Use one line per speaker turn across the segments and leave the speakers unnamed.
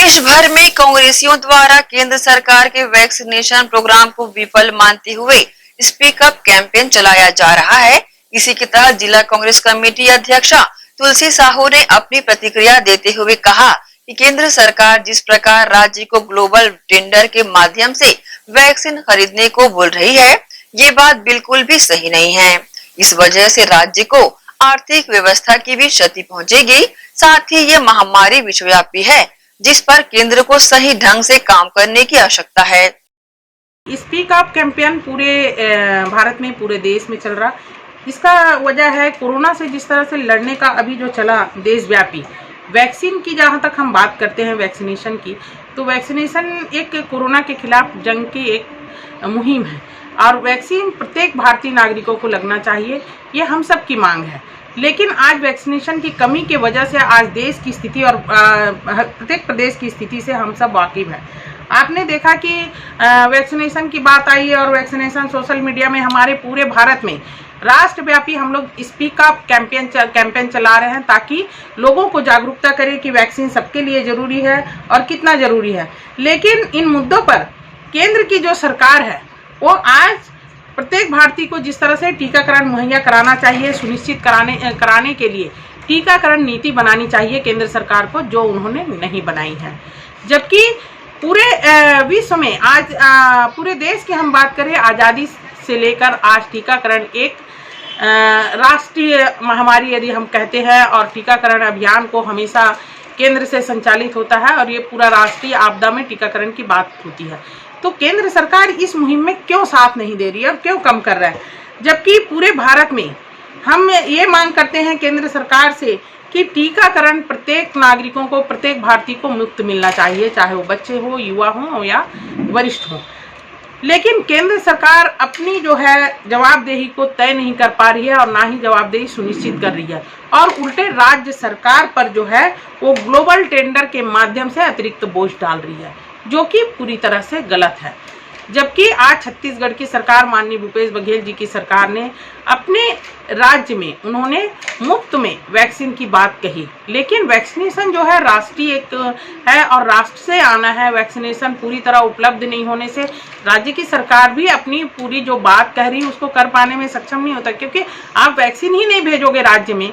देश भर में कांग्रेसियों द्वारा केंद्र सरकार के वैक्सीनेशन प्रोग्राम को विफल मानते हुए स्पीक अप कैंपेन चलाया जा रहा है। इसी के तहत जिला कांग्रेस कमेटी अध्यक्षा तुलसी साहू ने अपनी प्रतिक्रिया देते हुए कहा कि केंद्र सरकार जिस प्रकार राज्य को ग्लोबल टेंडर के माध्यम से वैक्सीन खरीदने को बोल रही है, ये बात बिल्कुल भी सही नहीं है। इस वजह से राज्य को आर्थिक व्यवस्था की भी क्षति पहुंचेगी। साथ ही ये महामारी विश्वव्यापी है, जिस पर केंद्र को सही ढंग से काम करने की आवश्यकता है।
स्पीक अप कैंपेन पूरे भारत में, पूरे देश में चल रहा। इसका वजह है कोरोना से जिस तरह से लड़ने का अभी जो चला देशव्यापी वैक्सीन की, जहां तक हम बात करते हैं वैक्सीनेशन की, तो वैक्सीनेशन एक कोरोना के खिलाफ जंग की एक मुहिम है और वैक्सीन प्रत्येक भारतीय नागरिकों को लगना चाहिए, ये हम सब की मांग है। लेकिन आज वैक्सीनेशन की कमी के वजह से आज देश की स्थिति और प्रत्येक प्रदेश की स्थिति से हम सब वाकिफ हैं। आपने देखा कि वैक्सीनेशन की बात आई है और वैक्सीनेशन सोशल मीडिया में हमारे पूरे भारत में राष्ट्रव्यापी हम लोग स्पीक अप कैंपेन चला रहे हैं ताकि लोगों को जागरूकता करें कि वैक्सीन सबके लिए जरूरी है और कितना जरूरी है। लेकिन इन मुद्दों पर केंद्र की जो सरकार है वो आज प्रत्येक भारतीय को जिस तरह से टीकाकरण मुहैया कराना चाहिए, सुनिश्चित कराने के लिए टीकाकरण नीति बनानी चाहिए केंद्र सरकार को, जो उन्होंने नहीं बनाई है। जबकि पूरे विश्व में आज पूरे देश की हम बात करें, आज़ादी से लेकर आज टीकाकरण एक राष्ट्रीय महामारी यदि हम कहते हैं, और टीकाकरण अभियान को हमेशा केंद्र से संचालित होता है और ये पूरा राष्ट्रीय आपदा में टीकाकरण की बात होती है। तो केंद्र सरकार इस मुहिम में क्यों साथ नहीं दे रही है और क्यों कम कर रहा है, जबकि पूरे भारत में हम ये मांग करते हैं केंद्र सरकार से कि टीकाकरण प्रत्येक नागरिकों को, प्रत्येक भारतीय को मुफ्त मिलना चाहिए, चाहे वो बच्चे हो, युवा हो या वरिष्ठ हो। लेकिन केंद्र सरकार अपनी जो है जवाबदेही को तय नहीं कर पा रही है और ना ही जवाबदेही सुनिश्चित कर रही है, और उल्टे राज्य सरकार पर जो है वो ग्लोबल टेंडर के माध्यम से अतिरिक्त बोझ डाल रही है, जो कि पूरी तरह से गलत है। जबकि आज छत्तीसगढ़ की सरकार, माननीय भूपेश बघेल जी की सरकार ने अपने राज्य में उन्होंने मुफ्त में वैक्सीन की बात कही, लेकिन वैक्सीनेशन जो है राष्ट्रीय एक है और राष्ट्र से आना है। वैक्सीनेशन पूरी तरह उपलब्ध नहीं होने से राज्य की सरकार भी अपनी पूरी जो बात कह रही है उसको कर पाने में सक्षम नहीं होता, क्योंकि आप वैक्सीन ही नहीं भेजोगे राज्य में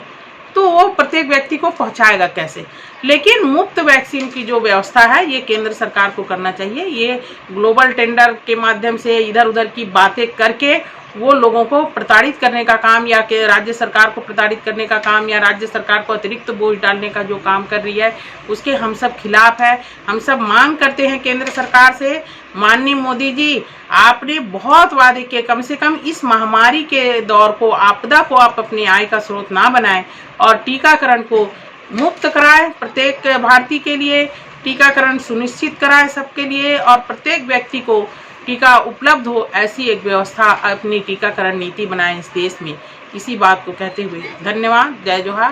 तो वो प्रत्येक व्यक्ति को पहुंचाएगा कैसे। लेकिन मुफ्त वैक्सीन की जो व्यवस्था है ये केंद्र सरकार को करना चाहिए। ये ग्लोबल टेंडर के माध्यम से इधर उधर की बातें करके वो लोगों को प्रताड़ित करने का काम, या कि राज्य सरकार को प्रताड़ित करने का काम, या राज्य सरकार को अतिरिक्त बोझ डालने का जो काम कर रही है उसके हम सब खिलाफ है। हम सब मांग करते हैं केंद्र सरकार से, माननीय मोदी जी, आपने बहुत वादे किए, कम से कम इस महामारी के दौर को, आपदा को आप अपनी आय का स्रोत ना बनाएं और टीकाकरण को मुफ्त कराएं प्रत्येक भारतीय के लिए, टीकाकरण सुनिश्चित कराएं सबके लिए और प्रत्येक व्यक्ति को टीका उपलब्ध हो, ऐसी एक व्यवस्था अपनी टीकाकरण नीति बनाएं इस देश में। इसी बात को कहते हुए धन्यवाद। जय जोहार।